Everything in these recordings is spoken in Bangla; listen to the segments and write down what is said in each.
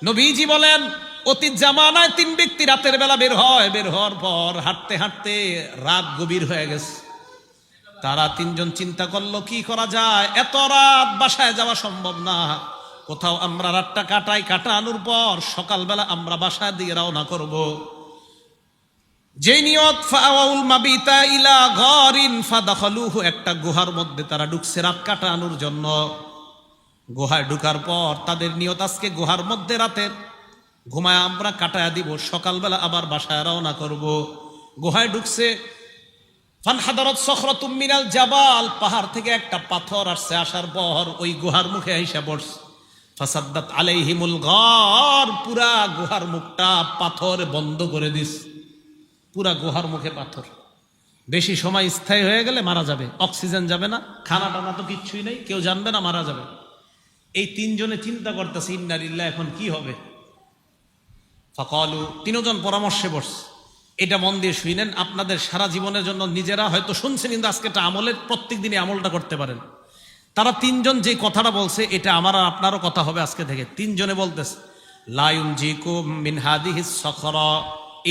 নবীজি বলেন অতীত জামানায় 3 ব্যক্তি রাতের বেলা বের হয়, বের হওয়ার পর হাঁটতে হাঁটতে রাত গভীর হয়ে গেছে। তারা 3 জন চিন্তা করলো কি করা যায়, এত রাত বাসায় যাওয়া সম্ভব না, কোথাও আমরা রাতটা কাটানোর পর সকালবেলা আমরা বাসার দিকে রওনা করব। যে নিয়ত ফাওয়াউল মাবিতা ইলা গরিন ফাদাখালুহু, একটা গুহার মধ্যে তারা ঢুকছে রাত কাটানোর জন্য। গুহায় ঢুকার পর তাদের নিয়ত আজকে গুহার মধ্যে রাতের ঘুমায় আমরা কাটায়া দিব, সকালবেলা আবার বাসায় রওনা করব। গুহায় ঢুকছে, ফানহাদারাত সখরাতুম মিনাল জাবাল, পাহাড় থেকে একটা পাথর আসছে, আসার পর ওই গুহার মুখে আইসা পড়ছে। ফাসাদ্দাত আলাইহিমুল গার, পুরা গুহার মুখটা পাথর বন্ধ করে দিস, পুরা গুহার মুখে পাথর। বেশি সময় স্থায়ী হয়ে গেলে মারা যাবে, অক্সিজেন যাবে না, খানা টানা তো কিচ্ছুই নেই, কেউ জানবে না, মারা যাবে। এই 3 জনে চিন্তা করতেছে ইন্না লিল্লাহ, এখন কি হবে। ফাকালু, 3 জন পরামর্শে বসছে। এটা মন দিয়ে শুনেন, আপনাদের সারা জীবনের জন্য, নিজেরা হয়তো শুনছেন কিন্তু আজকে এটা আমলের, প্রত্যেক দিনই আমলটা করতে পারেন। তারা 3 জন যে কথাটা বলছে এটা আমার আর আপনারও কথা হবে আজকে থেকে। 3 জনে বলতেছে লা ইউনজিকুম মিন হাদিহিস সখরা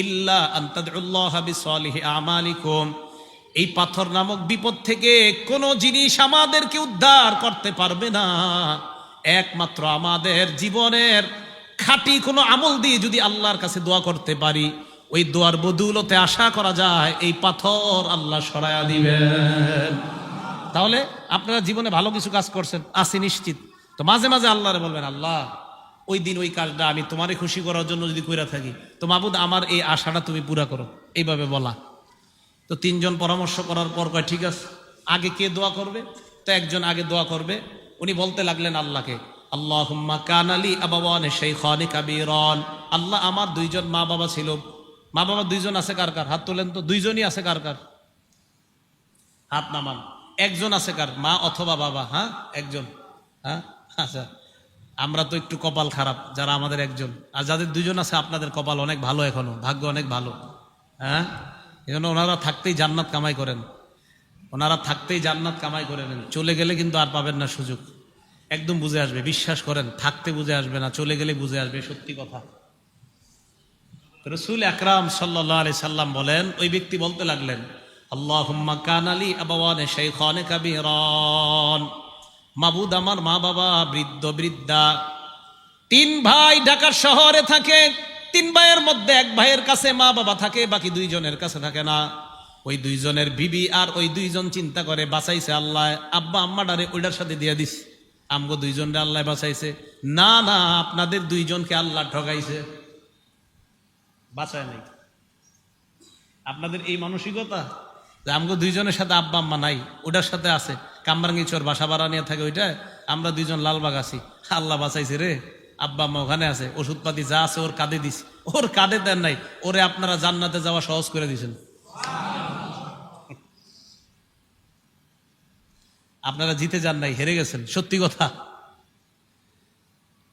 ইল্লা আন তাদউল্লাহা বিসলিহি আমালিকুম, এই পাথর নামক বিপদ থেকে কোনো জিনিস আমাদেরকে উদ্ধার করতে পারবে না, একমাত্র আমাদের জীবনের খাঁটি কোনো আমল দিয়ে যদি আল্লাহর কাছে দোয়া করতে পারি, ওই দোয়ার বদৌলতে আশা করা যায় এই পাথর আল্লাহ সরায়া দিবেন। তাহলে আপনারা জীবনে ভালো কিছু কাজ করছেন আসি নিশ্চিত, তো মাঝে মাঝে আল্লাহরে বলবেন, আল্লাহ ওই দিন ওই কাজটা আমি তোমারে খুশি করার জন্য যদি কইরা থাকি, তো মাবুদ আমার এই আশাটা তুমি পুরা করো, এইভাবে বলা। তো 3 জন পরামর্শ করার পর কয় ঠিক আছে, আগে কে দোয়া করবে? তো একজন আগে দোয়া করবে। উনি বলতে লাগলেন আল্লাহকে, আল্লাহুম্মা কানালি আবাওয়ানে শাইখানি কাবীরান, আল্লাহ আমার 2 জন মা বাবা ছিল। মা বাবা 2 জন আছে কার কার? হাত তোলেন তো। 2 জনই আছে কার কার? হাত নামান। একজন আছে কার? মা অথবা বাবা? হ্যাঁ, একজন। হ্যাঁ, আচ্ছা, আমরা তো একটু কপাল খারাপ যারা আমাদের একজন, আর যাদের 2 জন আছে আপনাদের কপাল অনেক ভালো, এখনো ভাগ্য অনেক ভালো। হ্যাঁ, এই জন্য ওনারা থাকতেই জান্নাত কামাই করেন, ওনারা থাকতেই জান্নাত কামাই করে নেন, চলে গেলে কিন্তু আর পাবেন না সুযোগ। একদম বুঝে আসবে, বিশ্বাস করেন, থাকতে বুঝে আসবে না, চলে গেলে বুঝে আসবে, সত্যি কথা। রাসূল আকরাম সাল্লাল্লাহু আলাইহি সাল্লাম বলেন, ওই ব্যক্তি বলতে লাগলেন, আল্লাহুম্মা কানালি আবাওয়ানে শাইখানে কাবীরান, মাবুদ আমার মা বাবা বৃদ্ধ বৃদ্ধা। 3 ভাই ঢাকার শহরে থাকে, 3 ভাইয়ের মধ্যে 1 ভাইয়ের কাছে মা বাবা থাকে, বাকি 2 জনের কাছে থাকে না। ওই 2 জনের বিবি আর ওই 2 জন চিন্তা করে বাঁচাইছে আল্লাহ, আব্বা আম্মাডারে ওইটার সাথে দিয়ে দিস, আমগো 2 জনরে আল্লাহ বাঁচাইছে। না না, আপনাদের 2 জনকে আল্লাহ ঠকাইছে, বাঁচায় নাই। আপনাদের এই মানসিকতা যে আমগো 2 জনের সাথে আব্বা আম্মা নাই, ওটার সাথে আছে, কামরাঙ্গিচর বাসা ভাড়া নিয়ে থাকে ওইটা, আমরা 2 জন লালবাগ আছি, আল্লাহ বাঁচাইছে রে, আব্বা আম্মা ওখানে আছে, ওষুধপাতি যা আছে ওর কাঁধে দিস, ওর কাঁধে দেন নাই, ওরে আপনারা জান্নাতে যাওয়া সহজ করে দিয়েছেন। আপনারা জিতে যান নাই, হেরে গেছেন, সত্যি কথা।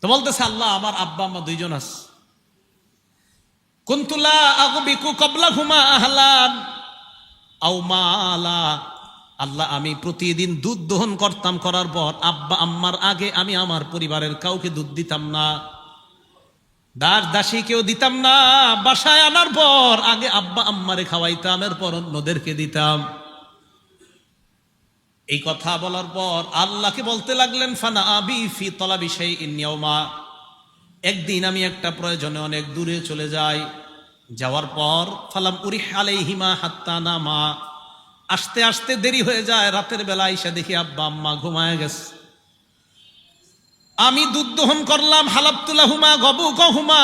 তো বলতেছে আল্লাহ আমার আব্বা আম্মা 2 জন আছে, কুনতুলা আগবিকু ক্বাবলাহুমা আহলান আও মালা, আল্লাহ আমি প্রতিদিন দুধ দহন করতাম, করার পর আব্বা আম্মার আগে আমি আমার পরিবারের কাউকে দুধ দিতাম না, দাস দাসী কেউ দিতাম না, বাসায় আনার পর আগে আব্বা আম্মারে খাওয়াইতাম, এরপর অন্যদেরকে দিতাম। এই কথা বলার পর আল্লাহকে বলতে লাগলেন, ফানা আবি ফি তলাবি শাইইন ইয়াওমা, একদিন আমি একটা প্রয়োজনে অনেক দূরে চলে যাই, যাওয়ার পর ফালাম উরিহ আলাইহিমা হাত্তা নামা, আসতে আসতে দেরি হয়ে যায়, রাতের বেলা এসে দেখি আব্বা আম্মা ঘুমায় গেছে। আমি দুধ দহন করলাম, হালাবতুলাহুমা গবুকহুমা,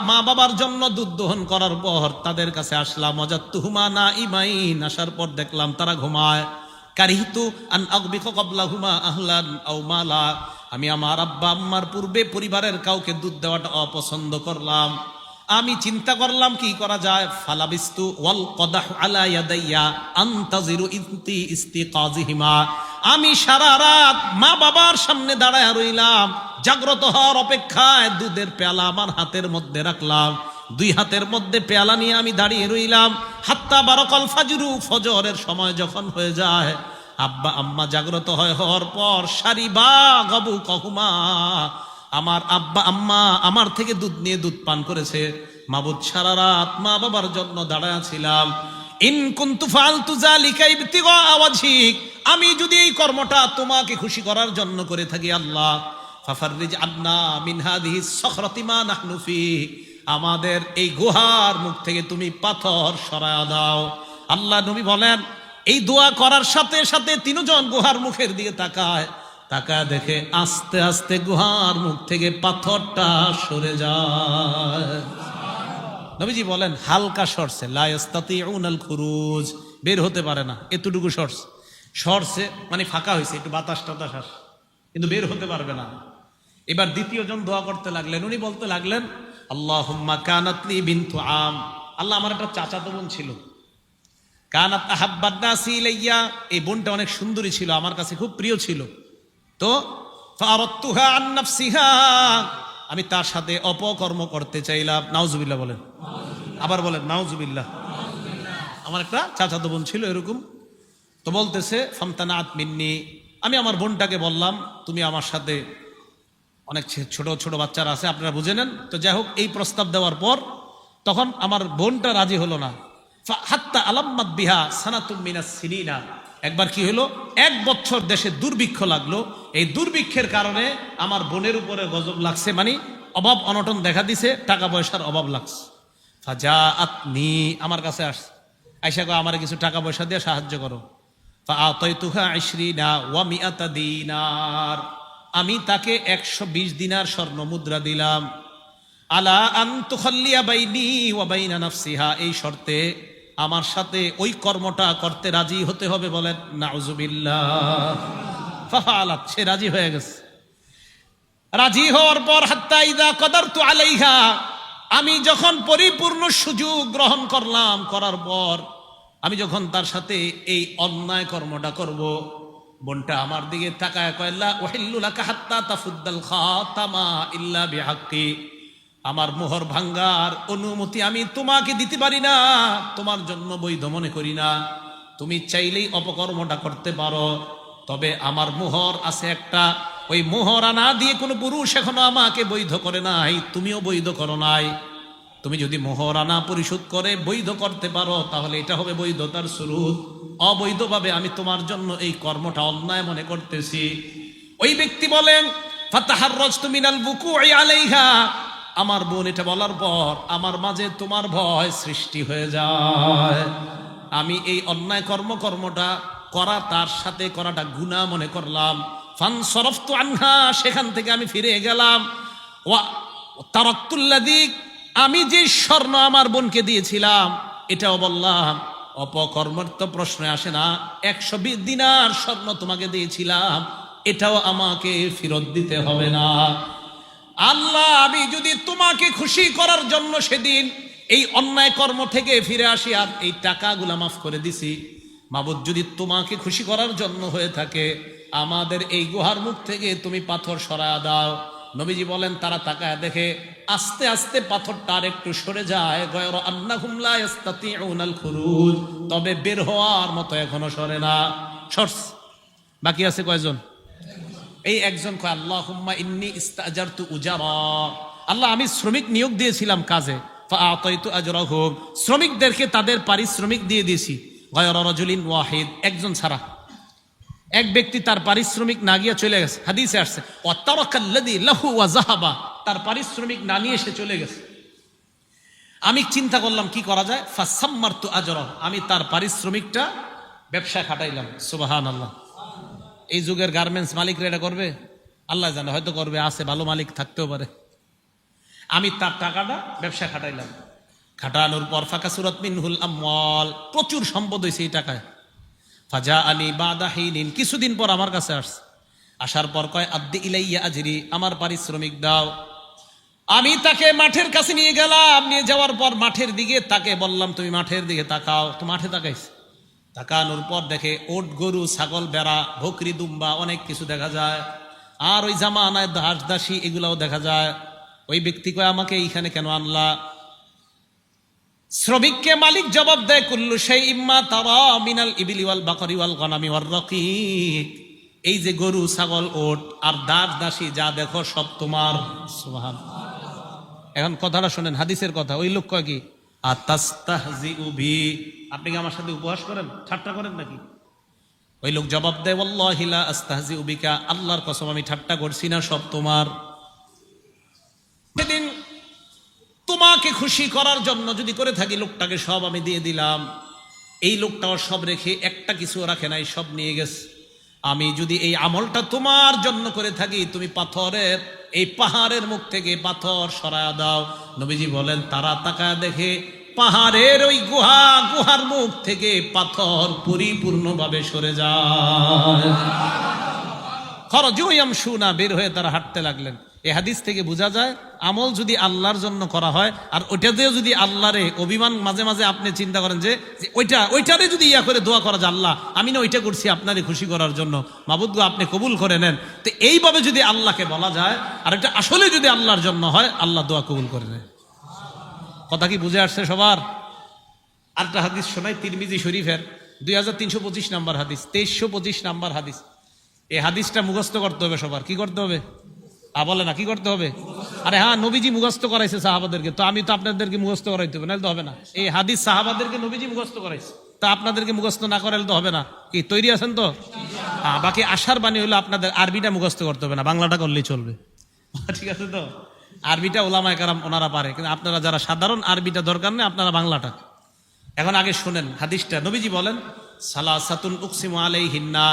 মা বাবার জন্য দুধ দহন করার পর তাদের কাছে আসলাম, ওয়াজাদতুহুমা নাইমাইন, আসার পর দেখলাম তারা ঘুমায়। কারিহতু আন আগবিকা ক্বাবলাহুমা আহলান আও মালা, আমি আমার আব্বা আম্মার পূর্বে পরিবারের কাউকে দুধ দেওয়াটা অপছন্দ করলাম। আমি চিন্তা করলাম কি করা যায়, ফালাবিস্তু ওয়াল কদাহু আলা ইয়াদাইয়া আনতাজিরু ইস্তিকাজিহিমা, আমি সারা রাত মা বাবার সামনে দাঁড়ায় রইলাম, জাগ্রত হওয়ার অপেক্ষায় দুধের পেয়ালা আমার হাতের মধ্যে রাখলাম, 2 হাতের মধ্যে পেয়ালা নিয়ে আমি দাঁড়িয়ে রইলাম, হাত্তা বারাকাল ফাজরু, ফজরের সময় যখন হয়ে যায়, আব্বা আম্মা জাগ্রত হওয়ার পর সারিবা গবু কহুমা, আমার আব্বা আম্মা আমার থেকে দুধ নিয়ে দুধ পান করেছে, মাবুদ সারা রাত মা বাবার জন্য দাঁড়ায় ছিলাম। ইন কুনতু ফাআলতু যালিকা ইবতিগা ওয়াজহিক, আমি যদি এই কর্মটা তোমাকে খুশি করার জন্য করে থাকি আল্লাহ, ফাফাররিজ আন্না মিন হাযিহি সখরাতি মা নাহনু ফি, আমাদের এই গুহার মুখ থেকে তুমি পাথর সরায়া দাও। আল্লাহ নবী বলেন, এই দোয়া করার সাথে সাথে তিনজন গুহার মুখের দিকে তাকায়, তাকায় দেখে আস্তে আস্তে গুহার মুখ থেকে পাথরটা সরে যায়। নবীজি বলেন হালকা সরছে, লা ইস্তাতিউনাল খুরুজ, বের হতে পারে না, এতটুকু সরছে মানে ফাঁকা হয়েছে, একটু বাতাস টাতাস আসে, কিন্তু বের হতে পারবে না। এবার দ্বিতীয় জন দোয়া করতে লাগলেন, উনি বলতে লাগলেন আল্লাহুম্মা কানাত লি বিনতু আম, আল্লাহ আমার একটা চাচাতো বোন ছিল, কানাত আহাব্বান নাসি ইলাইয়া, এই বোনটা অনেক সুন্দরী ছিল, আমার কাছে খুব প্রিয় ছিল, তো ফারাদতুহা আন নাফসিহা, আমি তার সাথে অপকর্ম করতে চাইলাম। নাউজুবিল্লাহ বলেন, আবার বলেন নাউজুবিল্লাহ। আমার একটা চাচাতো বোন ছিল এরকম, তো বলতেছে ফামতানাত মিন্নি, আমি আমার বোনটাকে বললাম তুমি আমার সাথে, অনেক ছোট ছোট বাচ্চারা আছে আপনারা বুঝে নেন, তো যাই হোক এই প্রস্তাব দেওয়ার পর তখন আমার বোনটা রাজি হলো না। হাত্তা আলাম্মাত বিহা সানাতুম মিনাস সিনিনা, একবার কি হলো, 1 বছর দেশে দুর্ভিক্ষ লাগলো, এই দুর্ভিক্ষের কারণে আমার বোনের উপরে গজব লাগছে, মানে অভাব অনটন দেখা দিছে, টাকা পয়সার অভাব লাগছে। ফাজাআতনি, আমার কাছে আসছে, আইসা কয় আমার কিছু টাকা পয়সা দিয়ে সাহায্য করো। ফাআতাইতুহা 20 ওয়া 100 দিনার, আমি তাকে 120 দিনার স্বর্ণ মুদ্রা দিলাম। আলা আন তুখাল্লিয়া বাইনি ওয়া বাইনা নাফসিহা, এই শর্তে আমার সাথে ওই কর্মটা করতে রাজি হতে হবে, বলেন নাউজুবিল্লাহ। ফাফালাত, সে রাজি হয়ে গেছে। রাজি হওয়ার পর হাত্তা ইযা কদারতু আলাইহা, আমি যখন পরিপূর্ণ সুযোগ গ্রহণ করলাম, করার পর আমি যখন তার সাথে এই অন্যায় কর্মটা করব, বোনটা আমার দিকে তাকায় কয় লা উহিল্লু লাকা হাত্তা তাফুদ্দাল খাতামা ইল্লা বিহাক্কি, আমার মোহর ভাঙ্গার অনুমতি আমি তোমাকে দিতে পারি না, তোমার জন্য বৈধ মনে করি না, তুমি চাইলেই অপকর্মটা করতে পারো, তবে আমার মোহর আছে একটা, ওই মোহর আনা দিয়ে কোনো পুরুষ এখনো আমাকে বৈধ করে নাই, তুমিও বৈধ করো নাই, তুমি যদি মোহর আনা পরিশোধ করে বৈধ করতে পারো তাহলে এটা হবে বৈধতার শুরুত, অবৈধভাবে আমি তোমার জন্য এই কর্মটা অন্যায় মনে করতেছি। ওই ব্যক্তি বলেন ফাতাহাররাজতু মিনাল বুকুই আলাইহা, আমার বোন এটা বলার পর আমার মাঝে তোমার ভয় সৃষ্টি হয়ে যায়, আমি এই অন্যায় কর্মটা করা, তার সাথে করাটা গুনাহ মনে করলাম। ফানসরাফতু আনহা, সেখান থেকে আমি ফিরে গেলাম। ওয়া তারাকতুল্লাযী, আমি যে স্বর্ণ আমার বোনকে দিয়েছিলাম এটাও বললাম, অপকর্মের তো প্রশ্ন আসে না, 120 দিনার স্বর্ণ তোমাকে দিয়েছিলাম, এটাও আমাকে ফেরত দিতে হবে না। আল্লাহ, আমি যদি তোমাকে খুশি করার জন্য সেদিন এই অন্যায় কর্ম থেকে ফিরে আসি আর এই টাকাগুলা মাফ করে দিছি, মাবুদ যদি তোমাকে খুশি করার জন্য হয়ে থাকে আমাদের এই গুহার মুখ থেকে তুমি পাথর সরায়া দাও। নবীজি বলেন তারা তাকায় দেখে আস্তে আস্তে পাথরটা আর একটু সরে যায়, গয়রা আন্নাহুম লা ইস্তাতিউনাল খুরুজ, তবে বের হওয়ার মতো এখনো সরে না। সরস বাকি আছে কয়জন? এই একজন কয় আল্লাহুম্মা ইন্নী ইস্তাজারতু উজারা, আল্লাহ আমি শ্রমিক নিয়োগ দিয়েছিলাম কাজে, ফাআতাইতু আজরাহুম, শ্রমিকদেরকে তাদের পারিশ্রমিক দিয়ে দিয়েছি, গয়রা রাজুলিন ওয়াহিদ, একজন ছাড়া, এক ব্যক্তি তার পারিশ্রমিক না গিয়ে চলে গেছে, হাদিসে আসছে ওয়া তারাকাল্লাযী লাহু ওয়া যাহাবা, তার পারিশ্রমিক না নিয়ে সে চলে গেছে। আমি চিন্তা করলাম কি করা যায়, ফাসাম্মারতু আজরাহু, আমি তার পারিশ্রমিকটা ব্যবসায় খাটাইলাম। সুবহানাল্লাহ। এই যুগের গার্মেন্টস মালিকরা এটা করবে? আল্লাহ জানে, হয়তো করবে, আছে ভালো মালিক থাকতেও পারে। আমি তার টাকাটা ব্যবসা খাটাইলাম, খাটানোর পর ফাকাসুরাত মিনহুল আমওয়াল, প্রচুর সম্পদ হয়েছে এই টাকায়। ফাজা আলী বাদা হিনিন, কিছুদিন পর আমার কাছে আসছে, আসার পর কয় আদ্দি ইলাইয়া আজরি, আমার পারিশ্রমিক দাও। আমি তাকে মাঠের কাছে নিয়ে গেলাম, নিয়ে যাওয়ার পর মাঠের দিকে তাকে বললাম তুমি মাঠের দিকে তাকাও, তো মাঠে তাকাইছে, তাকানোর পর দেখে ওট গরু ছাগল বেড়া বকরি দুম্বা অনেক কিছু দেখা যায়, আর ওই জামানায় দাস দাসী এগুলাও দেখা যায়। ওই ব্যক্তি কয় আমাকে এইখানে কেন আনলা? শ্রমিককে মালিক জবাব দেয় কুল্লু শাইইম মা তারা মিনাল ইবলি ওয়াল বাকরি ওয়াল গনামি ওয়ার রাকিক, এই যে গরু ছাগল ওট আর দাস দাসী যা দেখো সব তোমার। সুবহান। এখন কথাটা শোনেন, হাদিসের কথা। ওই লোক কয় কি, আতাস্তাহজিউ বি, আপনি কি আমার সাথে উপহাস করেন, ঠাট্টা করেন নাকি? ওই লোক জবাব দেয়, ওয়াল্লাহি লা আস্তাহজিউ বিকা, আল্লাহর কসম আমি ঠাট্টা করছি না, সব তোমার। সেদিন তোমাকে খুশি করার জন্য যদি করে থাকি, লোকটাকে সব আমি দিয়ে দিলাম। এই লোকটাও সব রেখে একটা কিছু রাখে নাই, সব নিয়ে গেছে। আমি যদি এই আমলটা তোমার জন্য করে থাকি, তুমি পাথরের এই পাহাড়ের মুখ থেকে পাথর সরায়া দাও। নবীজি বলেন, তারা তাকায় দেখে পাহাড়ের ওই গুহার মুখ থেকে পাথর পরিপূর্ণভাবে সরে যায়। খরজু ইয়ামশুনা, বের হয়ে তারা হাঁটতে লাগলেন। এই হাদিস থেকে বোঝা যায়, আমল যদি আল্লাহর জন্য করা হয়, আর ওইটাতেও যদি আল্লাহরে অভিমান, মাঝে মাঝে আপনি চিন্তা করেন যে ওইটারে যদি ইয়া করে দোয়া করা যায়, আল্লাহ আমি না ওইটা করছি আপনারে খুশি করার জন্য, মাবুদ গো আপনি কবুল করে নেন। তো এইভাবে যদি আল্লাহকে বলা যায়, আর এটা আসলে যদি আল্লাহর জন্য হয়, আল্লাহ দোয়া কবুল করে নেন। কথা কি বুঝে আসছে সবার? আরেকটা হাদিস শোনাই, তিরমিজি শরীফের 2325 নাম্বার হাদিস, 2325 নাম্বার হাদিস। এই হাদিসটা মুখস্থ করতে হবে সবার। কি করতে হবে? বলে না, কি করতে হবে? আরে হ্যাঁ, নবীজি মুখস্থ করাইছে সাহাবাদেরকে, তো আমি তো আপনাদেরকে মুখস্থ করাইতে হবে, নাহলে তো হবে না। এই হাদিস সাহাবাদেরকে নবীজি মুখস্থ করাইছে, তা আপনাদেরকে মুখস্থ না করাইলে তো হবে না। কি তৈরি আছেন তো? বাকি আশার বাণী হলো আপনাদের আরবিটা মুখস্থ করতে হবে না, বাংলাটা করলেই চলবে। ঠিক আছে তো? আরবিটা ওলামায়ে কেরাম ওনারা পারে, কিন্তু আপনারা যারা সাধারণ, আরবিটা দরকার নেই, আপনারা বাংলাটা। এখন আগে শুনেন হাদিসটা। নবীজি বলেন, সালাসাতুন উকসিমু আলাইহিন্না,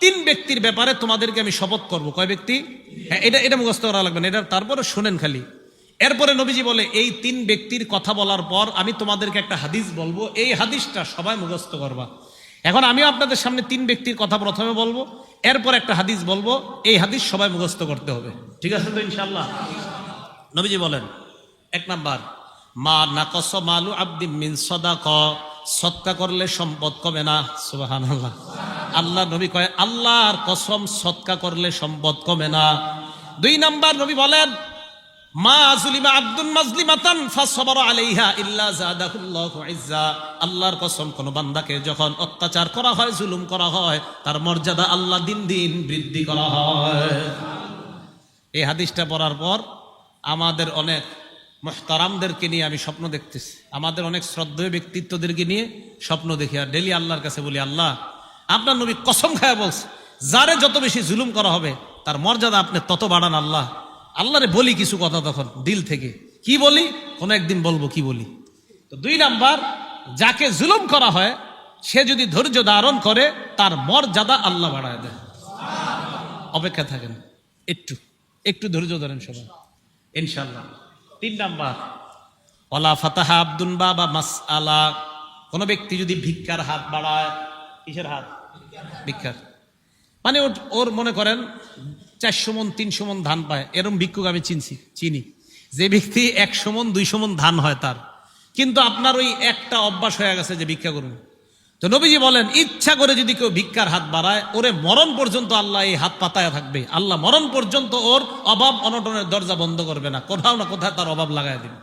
3 ব্যক্তির ব্যাপারে তোমাদেরকে আমি শপথ করব। কয় ব্যক্তি? হ্যাঁ, এটা মুখস্থ করা লাগবে না, এটা তারপরে শুনেন খালি। এরপরে নবীজি বলে, এই 3 ব্যক্তির কথা বলার পর আমি তোমাদেরকে একটা হাদিস বলবো, এই হাদিসটা সবাই মুখস্থ করবা। এখন আমিও আপনাদের সামনে 3 ব্যক্তির কথা প্রথমে বলবো, এরপর একটা হাদিস বলবো, এই হাদিস সবাই মুখস্থ করতে হবে। ঠিক আছে তো ইনশাআল্লাহ? নবীজি বলেন, 1 নাম্বার, মা নাকস মালু আবদিন মিন সাদাকা, সদকা করলে সম্পদ কমে না। সুবহানাল্লাহ। আল্লাহ নবী কয়, আল্লাহর কসম, সদকা করলে সম্পদ কমে না। 2 নাম্বার নবী বলেন, মা যুলিমা আব্দুন মাজলিমাতান ফাসবারা আলাইহা ইল্লা যাদাহুল্লাহু ইজ্জা, আল্লাহর কসম, কোন বান্দাকে যখন অত্যাচার করা হয়, জুলুম করা হয়, তার মর্যাদা আল্লাহ দিন দিন বৃদ্ধি করা হয়। এই হাদিসটা পড়ার পর আমাদের অনেক মুহতারামদেরকে নিয়ে আমি স্বপ্ন দেখতেছি, আমাদের অনেক শ্রদ্ধেয় ব্যক্তিত্বদেরকে নিয়ে স্বপ্ন দেখি, আর ডেলি আল্লাহর কাছে বলি, আল্লাহ আপনার নবী কসম খায়া বলছে, যারে যত বেশি জুলুম করা হবে তার মর্যাদা আপনি তত বাড়ান। আল্লাহরে বলি কিছু কথা তখন দিল থেকে। কি বলি? কোন একদিন বলবো কি বলি। তো 2 নাম্বার, যাকে জুলুম করা হয় সে যদি ধৈর্য ধারণ করে, তার মর্যাদা আল্লাহ বাড়ায় দেয়। অপেক্ষা থাকেন, একটু ধৈর্য ধরেন সবাই ইনশাআল্লাহ। 3 নাম্বার, ওয়ালা ফাতাহা আব্দুন বাবা মাসআলা, কোন ব্যক্তি যদি ভিক্ষার হাত বাড়ায়। কিসের হাত? ভিক্ষার। মানে ওর মনে করেন 400 মণ 300 মণ ধান পায়, এরকম ভিক্ষুক আমি চিনি, যে ব্যক্তি 100 মণ 200 মণ ধান হয় তার, কিন্তু আপনার ওই একটা অভ্যাস হয়ে গেছে যে ভিক্ষা করুন। তো নবীজি বলেন, ইচ্ছা করে যদি কেউ ভিক্ষার হাত বাড়ায়, ওরে মরণ পর্যন্ত আল্লাহ এই হাত পাতায় থাকবে, আল্লাহ মরণ পর্যন্ত ওর অভাব অনটনের দরজা বন্ধ করবে না, কোথাও না কোথায় তার অভাব লাগাই দিবে।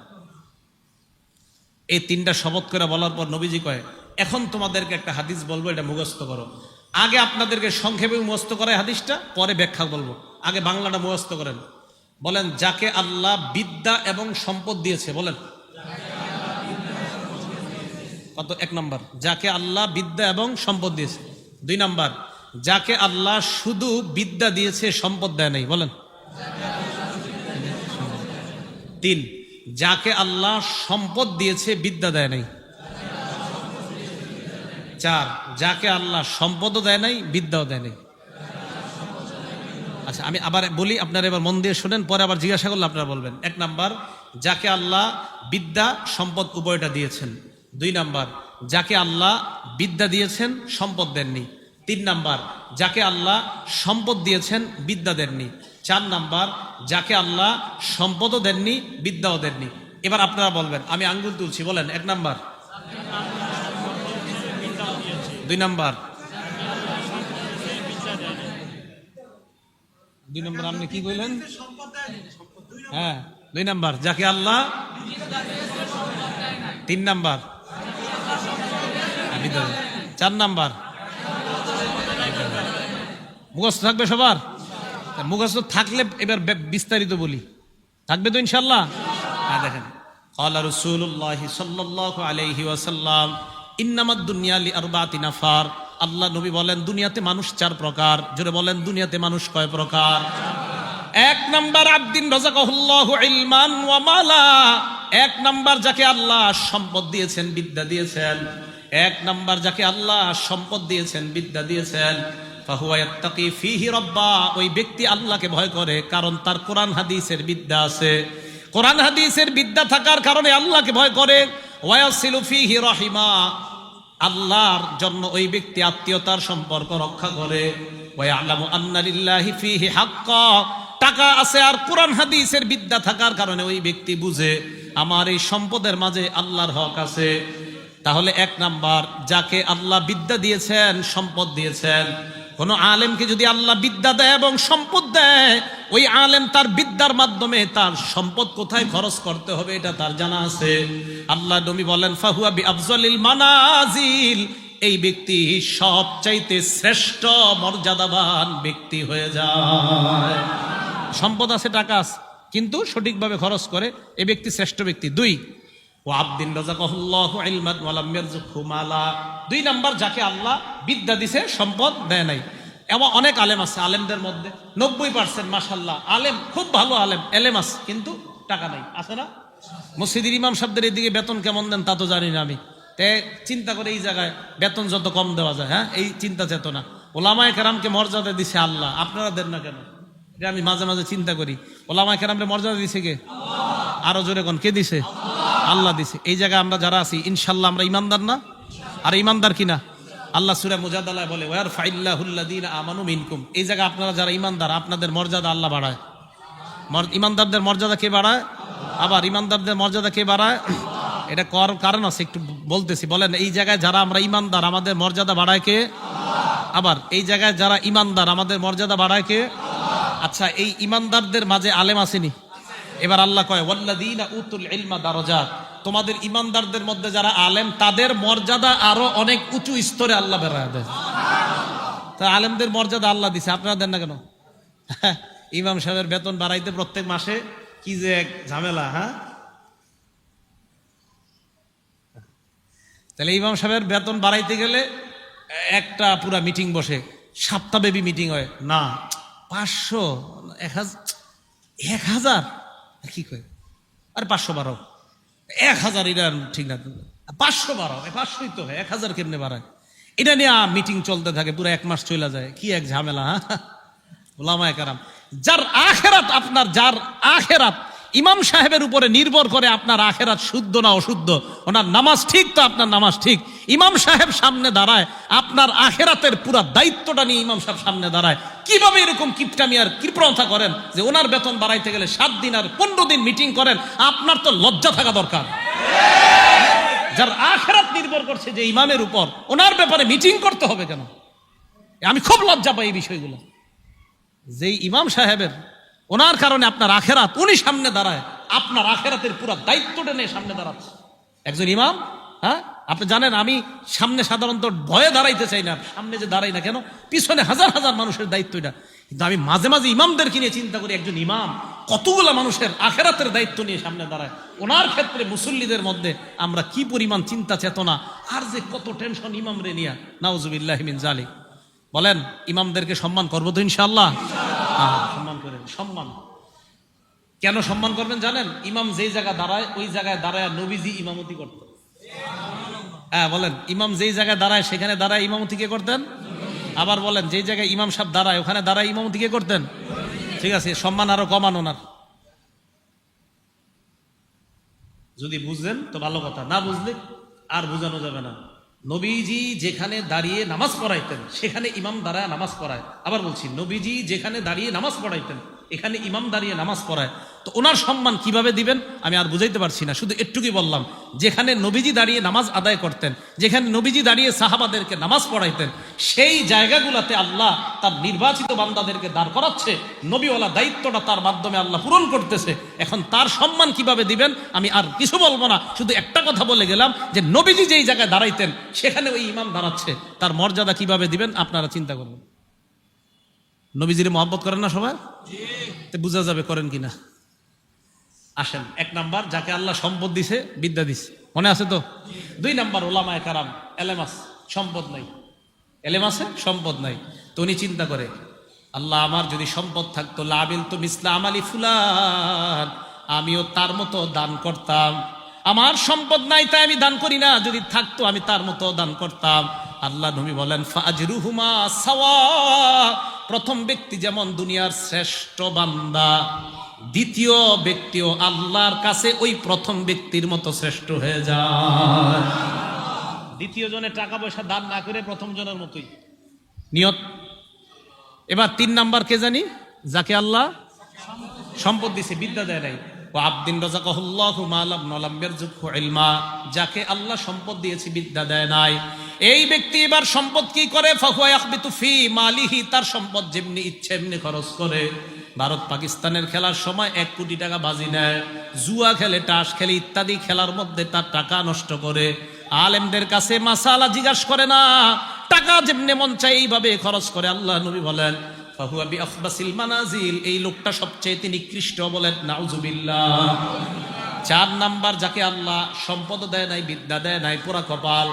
এই 3টা শপথ করে বলার পর নবীজি কয়, এখন তোমাদেরকে একটা হাদিস বলবো, এটা মুখস্থ করো। আগে আপনাদেরকে সংক্ষেপে মুখস্থ করায় হাদিসটা, পরে ব্যাখ্যা বলবো। আগে বাংলাটা মুখস্থ করেন। বলেন, যাকে আল্লাহ বিদ্যা এবং সম্পদ দিয়েছে। বলেন কত? 1 নাম্বার, যাকে আল্লাহ বিদ্যা এবং সম্পদ দিয়েছে। 2 নাম্বার, যাকে আল্লাহ শুধু বিদ্যা দিয়েছে, সম্পদ দেয় নাই। বলেন 3, যাকে আল্লাহ সম্পদ দিয়েছে, বিদ্যা দেয় নাই। 4, যাকে আল্লাহ সম্পদও দেয় নাই, বিদ্যাও দেয় নাই। আচ্ছা, আমি আবার বলি, আপনারা এবার মন দিয়ে শুনেন, পরে আবার জিজ্ঞাসা করলে আপনারা বলবেন। 1 নাম্বার, যাকে আল্লাহ বিদ্যা সম্পদ উভয়টা দিয়েছেন। 2 নাম্বার, যাকে আল্লাহ বিদ্যা দিয়েছেন, সম্পদ দেননি। 3 নাম্বার, যাকে আল্লাহ সম্পদ দিয়েছেন, বিদ্যা দেননি। 4 নাম্বার, যাকে আল্লাহ সম্পদও দেননি, বিদ্যাও দেননি। এবার আপনারা বলবেন, আমি আঙ্গুল তুলছি। বলেন 1 নাম্বার, 2 নাম্বার, 2 নাম্বার আপনি কি কইলেন? হ্যাঁ, 2 নাম্বার, যাকে আল্লাহ। 3 নাম্বার, 4 নাম্বার, মুখস্থ থাকবে সবার? মুখস্থ থাকলে এবার বিস্তারিত বলি, থাকবে তো ইনশাল্লাহ? হ্যাঁ, দেখেন, ক্বালা রাসূলুল্লাহি সাল্লাল্লাহু আলাইহি ওয়াসাল্লাম ইন্নামাদ দুনিয়া লিআরবাতি নাফার। আল্লাহ নবী বলেন দুনিয়াতে মানুষ 4 প্রকার। জোরে বলেন, দুনিয়াতে মানুষ কয় প্রকার? 1 নাম্বার আবদিন রাযাকাহুল্লাহু ইলমান ওয়া মালা। 1 নাম্বার যাকে আল্লাহ সম্পদ দিয়েছেন, বিদ্যা দিয়েছেন। 1 নাম্বার যাকে আল্লাহ সম্পদ দিয়েছেন, বিদ্যা দিয়েছেন, ফাহুয়া ইয়াত্তাকি ফীহি রাব্বা। ওই ব্যক্তি আল্লাহকে ভয় করে, কারণ তার কোরআন হাদিসের বিদ্যা আছে। কোরআন হাদিসের বিদ্যা থাকার কারণে আল্লাহকে ভয় করে। ওয়ায়াসিলু ফীহি রাহিমা। আল্লাহর জন্য ওই ব্যক্তি আত্মীয়তার সম্পর্ক রক্ষা করে। ওয়ায়ালামু আন্না লিল্লাহি ফীহি হাক্কা। টাকা আছে আর কোরআন হাদিসের বিদ্যা থাকার কারণে ওই ব্যক্তি বুঝে আমার এই সম্পদের মাঝে আল্লাহর হক আছে। তাহলে 1 নাম্বার, যাকে আল্লাহ বিদ্যা দিয়েছেন, সম্পদ দিয়েছেন। কোন আলেমকে যদি আল্লাহ বিদ্যা দেয় এবং সম্পদ দেয়, ওই আলেম তার বিদ্যার মাধ্যমে তার সম্পদ কোথায় খরচ করতে হবে এটা তার জানা আছে। আল্লাহ নবী বলেন ফাহুয়া বিআফজালিল মানাজিল। এই ব্যক্তি সবচাইতে শ্রেষ্ঠ মর্যাদাবান ব্যক্তি হয়ে যায়। সম্পদ আছে, টাকা আছে, কিন্তু সঠিকভাবে খরচ করে, এই ব্যক্তি শ্রেষ্ঠ ব্যক্তি। 2 ও আবদিন রাযাকাহুল্লাহু ইলমান ওয়া লাম ইয়ারযুকহু মালা। 2 নাম্বার, যাকে আল্লাহ বিদ্যা দিছে, সম্পদ দেয় নাই। এমন অনেক আলেম আছে, আলেমদের মধ্যে 90% মাশাআল্লাহ আলেম, খুব ভালো আলেম, এলেম আছে, কিন্তু টাকা নাই, আছে না? মসজিদের ইমাম সাহেবদের এদিকে বেতন কেমন দেন তা তো জানি না আমি। চিন্তা করে এই জায়গায় বেতন যত কম দেওয়া যায়, হ্যাঁ, এই চিন্তা চেতনা। ওলামায়ে কেরামকে মর্যাদা দিছে আল্লাহ, আপনারা দেন না কেন? এটা আমি মাঝে মাঝে চিন্তা করি। ওলামায়ে কেরামকে মর্যাদা দিছে কে? আরো জোরে কোন, কে দিছে? আল্লাহ দিছে। এই জায়গায় আমরা যারা আছি ইনশাল্লাহ আমরা ইমানদার না? আর ইমানদার কিনা? আল্লাহ সূরা মুজাদালায় বলে ওয়ারফাইল্লাহুল্লাযীনা আমানু মিনকুম। এই জায়গায় আপনারা যারা ইমানদার, আপনাদের মর্যাদা আল্লাহ বাড়ায়। ইমানদারদের মর্যাদা কে বাড়ায়? আবার ইমানদারদের মর্যাদা কে বাড়ায়? এটা কারণ আছে, একটু বলতেছি। বলেন, এই জায়গায় যারা আমরা ইমানদার, আমাদের মর্যাদা বাড়ায় কে? আবার এই জায়গায় যারা ইমানদার, আমাদের মর্যাদা বাড়ায় কে? আচ্ছা, এই ইমানদারদের মাঝে আলেম আসেনি? এবার আল্লাহ কয় ওয়াল্লাযীনা উতুল ইলমা দারাজাত। তোমাদের ইমানদারদের মধ্যে যারা আলেম, তাদের মর্যাদা আরো অনেক উঁচু স্তরে আল্লাহ বেড়ায় দেয়। তা আলেমদের মর্যাদা আল্লাহ দিছে, আপনারা দেন না কেন? ইমাম সাহেবের বেতন বাড়াইতে প্রত্যেক মাসে কি যে এক ঝামেলা। হ্যাঁ, তাহলে ইমাম সাহেবের বেতন বাড়াইতে গেলে একটা পুরা মিটিং বসে, সপ্তাহব্যাপী মিটিং হয় না। 500, 1000 কি কয়? আরে 500 বাড়াও, 1000 এটা ঠিক না, 500 বাড়াও, 500ই তো হয়, 1000 কেমনে বাড়ায়? এটা নিয়ে মিটিং চলতে থাকে, পুরো 1 মাস চলে যায়। কি এক ঝামেলা। ওলামায়ে কেরাম, যার আখেরাত, আপনার যার আখেরাত ইমাম সাহেবের উপরে নির্ভর করে, আপনার আখেরাত শুদ্ধ না অশুদ্ধ, ওনার নামাজ ঠিক তো আপনার নামাজ ঠিক। ইমাম সাহেব সামনে দাঁড়ায়, আপনার আখেরাতের পুরা দায়িত্বটা নিয়ে ইমাম সাহেব সামনে দাঁড়ায়। কিভাবে এরকম কিপটামি আর কৃপণতা করেন যে ওনার বেতন বাড়াইতে গেলে 7 দিন আর 15 দিন মিটিং করেন? আপনার তো লজ্জা থাকা দরকার। যার আখেরাত নির্ভর করছে যে ইমামের উপর, ওনার ব্যাপারে মিটিং করতে হবে কেন? আমি খুব লজ্জা পাই এই বিষয়গুলো। যেই ইমাম সাহেবের, ওনার কারণে আপনার আখেরাত, উনি সামনে দাঁড়ায়, আপনার আখেরাতের পুরো দায়িত্বটা নিয়ে সামনে দাঁড়াচ্ছে একজন ইমাম। হ্যাঁ, আপনি জানেন আমি সামনে সাধারণত ভয়ে দাঁড়াইতে চাই না, সামনে যে দাঁড়াই না কেন, পিছনে হাজার হাজার মানুষের দায়িত্ব এটা। কিন্তু আমি মাঝে মাঝে ইমামদেরকে নিয়ে চিন্তা করি, একজন ইমাম কতগুলো মানুষের আখেরাতের দায়িত্ব নিয়ে সামনে দাঁড়ায়। ওনার ক্ষেত্রে মুসল্লিদের মধ্যে আমরা কি পরিমাণ চিন্তা চেতনা, আর যে কত টেনশন ইমামরে নিয়া, নাউজুবিল্লাহি মিন যালিক। বলেন, ইমামদেরকে সম্মান করবো তো ইনশাআল্লাহ? সম্মান করেন। সম্মান কেন সম্মান করবেন জানেন? ইমাম যেই জায়গায় দাঁড়ায়, ওই জায়গায় দাঁড়ায় নবীজি ইমামতি করতেন। হ্যাঁ, বলেন, ইমাম যেই জায়গায় দাঁড়ায় সেখানে দাঁড়ায় ইমামতি কে করতেন? আবার বলেন, যেই জায়গায় ইমাম সাহেব দাঁড়ায় ওখানে দাঁড়ায় ইমামতি কে করতেন? ঠিক আছে, সম্মান আরো কমানো না। যদি বুঝলেন তো ভালো কথা, না বুঝলে আর বুঝানো যাবে না। নবীজি যেখানে দাঁড়িয়ে নামাজ পড়াইতেন সেখানে ইমাম দাঁড়ায় নামাজ পড়ায়। আবার বলছি, নবীজি যেখানে দাঁড়িয়ে নামাজ পড়াইতেন এখানে ইমাম দাঁড়িয়ে নামাজ পড়ায়। তো ওনার সম্মান কিভাবে দিবেন আমি আর বুঝাইতে পারছি না, শুধু একটুকুই বললাম। যেখানে নবীজি দাঁড়িয়ে নামাজ আদায় করতেন, যেখানে নবীজি দাঁড়িয়ে সাহাবাদেরকে নামাজ পড়াইতেন, সেই জায়গাগুলোতে আল্লাহ তার নির্বাচিত বান্দাদেরকে দাঁড় করাচ্ছে। নবীওয়ালা দায়িত্বটা তার মাধ্যমে আল্লাহ পূরণ করতেছে। এখন তার সম্মান কিভাবে দিবেন আমি আর কিছু বলবো না, শুধু একটা কথা বলে গেলাম যে নবীজি যেই জায়গায় দাঁড়াইতেন সেখানে ওই ইমাম দাঁড়াচ্ছে, তার মর্যাদা কিভাবে দিবেন আপনারা চিন্তা করবেন। নবীজির মহব্বত করেন না সবাই? তো বোঝা যাবে করেন কিনা। আসেন, 1 নাম্বার যাকে আল্লাহ সম্পদ দিছে, বিদ্যা দিছে, মনে আছে তো? 2 নাম্বার ওলামায়ে কারাম, এলেম আছে, সম্পদ নাই। এলেম আছে, সম্পদ নাই। তো উনি চিন্তা করে, আল্লাহ আমার যদি সম্পদ থাকতো, লাবিল তো মিসলা আমালি ফুলান, আমিও তার মতো দান করতাম। আমার সম্পদ নাই তাই আমি দান করি না, যদি থাকতো আমি তার মতো দান করতাম। আল্লাহ নবী বলেন ফাজরুহুমা সাওয়া, প্রথম ব্যক্তি যেমন দুনিয়ার শ্রেষ্ঠ বান্দা, দ্বিতীয় ব্যক্তিও আল্লাহর কাছে ওই প্রথম ব্যক্তির মতো শ্রেষ্ঠ হয়ে যায়। দ্বিতীয় জনের টাকা পয়সা দান না করে প্রথম জনের মতোই নিয়ত। এবার 3 নাম্বার কে জানি? যাকে আল্লাহ সম্পদ দিছে, বিদ্যা দেয় নাই। ও আবদিন রাযাকাহুল্লাহু মালাম নালাম ইয়ারযুকহু ইলমা, যাকে আল্লাহ সম্পদ দিয়েছে, বিদ্যা দেয় নাই, এই ব্যক্তি এবার সম্পদ কি করে? ফাহুয়া ইয়াখবিতু ফি মালিহি, তার সম্পদ যেমনি ইচ্ছে এমনি খরচ করে। ভারত পাকিস্তানের খেলার সময় 1 কোটি টাকা বাজি নেয়, জুয়া খেলে, টাস খেলে, ইত্যাদি খেলার মধ্যে তার টাকা নষ্ট করে। আলেমদের কাছে মাসালা জিজ্ঞাসা করে না, টাকা যেমনি মন চায় এইভাবে খরচ করে। আল্লাহ নবী বলেন ফাহুয়া বিআখবাসিল মানাজিল, এই লোকটা সবচেয়ে নিকৃষ্ট, বলেন নাউজুবিল্লাহ। 4 নাম্বার যাকে আল্লাহ সম্পদ দেয় নাই, বিদ্যা দেয় নাই, পুরা কপাল,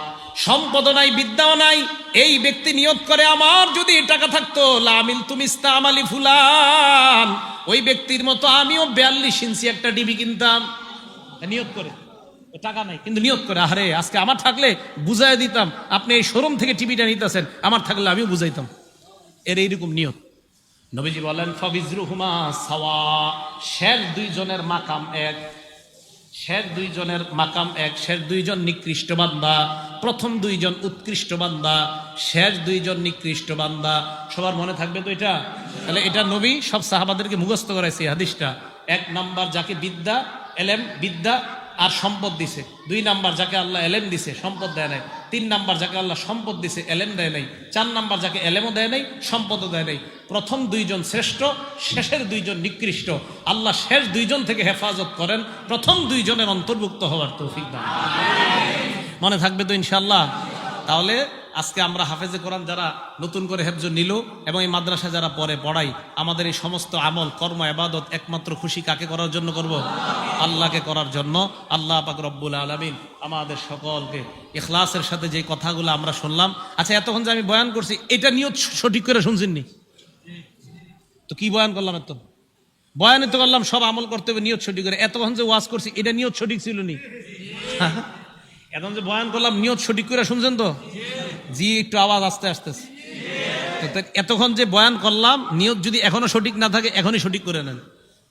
সম্পদ নাই, বিদ্যাও নাই, এই ব্যক্তি নিয়ত করে আমার যদি টাকা থাকতো লামিল তুমি ইস্তামালি ফুলান, ওই ব্যক্তির মতো আমিও 42 ইঞ্চি একটা ডিবি কিনতাম। নিয়ত করে, টাকা নাই কিন্তু নিয়ত করে, আরে আজকে আমার থাকলে বুঝাই দিতাম, আপনি এই শোরুম থেকে টিভিটা নিতেছেন, আমার থাকলে আমিও বুঝাইতাম। এর এইরকম নিয়ত। নবীজি বলেন ফাবিজরুহুমা সাওয়া, শেষ 2 জনের মাকাম এক, শেষ 2 জনের মাকাম এক। শেষ 2 জন নিকৃষ্ট বান্দা, প্রথম 2 জন উৎকৃষ্ট বান্দা, শেষ 2 জন নিকৃষ্ট বান্দা। সবার মনে থাকবে তো এটা? তাহলে এটা নবী সব সাহাবাদেরকে মুখস্থ করাইছে হাদিসটা। 1 নাম্বার যাকে বিদ্যা, এলেম, বিদ্যা আর সম্পদ দিছে। 2 নাম্বার যাকে আল্লাহ এলেম দিছে, সম্পদ দেয় নাই। 3 নাম্বার যাকে আল্লাহ সম্পদ দিছে, এলেম দেয় নাই। 4 নাম্বার যাকে এলেমও দেয় নাই, সম্পদও দেয় নাই। প্রথম 2 জন শ্রেষ্ঠ, শেষের 2 জন নিকৃষ্ট। আল্লাহ শেষ 2 জন থেকে হেফাজত করেন, প্রথম 2 জনের অন্তর্ভুক্ত হওয়ার তৌফিক দান। মনে থাকবে তো ইনশাআল্লাহ? তাহলে আজকে আমরা হাফেজে কোরআন যারা নতুন করে হেফজ নিল এবং এই মাদ্রাসা যারা পড়াই, আমাদের এই সমস্ত আমল, কর্ম, ইবাদত একমাত্র খুশি কাকে করার জন্য করব? আল্লাহকে করার জন্য। আল্লাহ পাক রব্বুল আলামিন আমাদের সকলকে ইখলাসের সাথে যে কথাগুলো আমরা শুনলাম, আচ্ছা এতক্ষণ যে আমি বয়ান করছি এটা নিয়ত সঠিক করে শুনছেননি তো? কি বয়ান করলাম? এত বয়ানে তো করলাম সব আমল করতে হবে নিয়ত সঠিক করে। এতক্ষণ যে ওয়াজ করছি এটা নিয়ত সঠিক ছিল নি? এখন যে বয়ান করলাম নিয়ত সঠিক করে শুনছেন তো? জি, একটু আওয়াজ আস্তে আসতেছে। এতক্ষণ যে বয়ান করলাম নিয়ত যদি এখনো সঠিক না থাকে এখনই সঠিক করে নেন।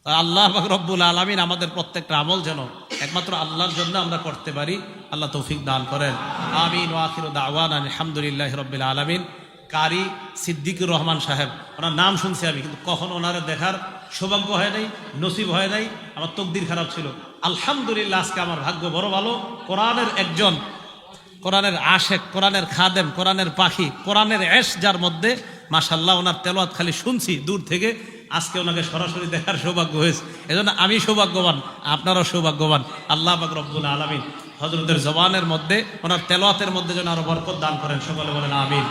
আল্লাহ পাক রব্বুল আলামিন আমাদের প্রত্যেকটা আমল যেন একমাত্র আল্লাহর জন্য আমরা করতে পারি, আল্লাহ তৌফিক দান করেন। আমিন ওয়া আখিরু দাওয়ানা আলহামদুলিল্লাহি রাব্বিল আলামিন। কারি সিদ্দিকুর রহমান সাহেব, ওনার নাম শুনছি আমি, কিন্তু কখনো ওনারে দেখার সৌভাগ্য হয় নাই, নসিব হয় নাই, আমার তকদির খারাপ ছিল। আলহামদুলিল্লাহ আজকে আমার ভাগ্য বড় ভালো, কোরআনের একজন, কোরআনের আশেক, কোরআনের খাদেম, কোরআনের পাখি, কোরআনের এশ যার মধ্যে, মাশাআল্লাহ ওনার তেলাওয়াত খালি শুনছি দূর থেকে, আজকে ওনাকে সরাসরি দেখার সৌভাগ্য হয়েছে। এজন্য আমি সৌভাগ্যবান, আপনারাও সৌভাগ্যবান। আল্লাহ পাক রব্বুল আলামিন হযরতের জবানের মধ্যে, ওনার তেলাওয়াতের মধ্যে যেন আরো বরকত দান করেন। সকলে বলেন আমিন।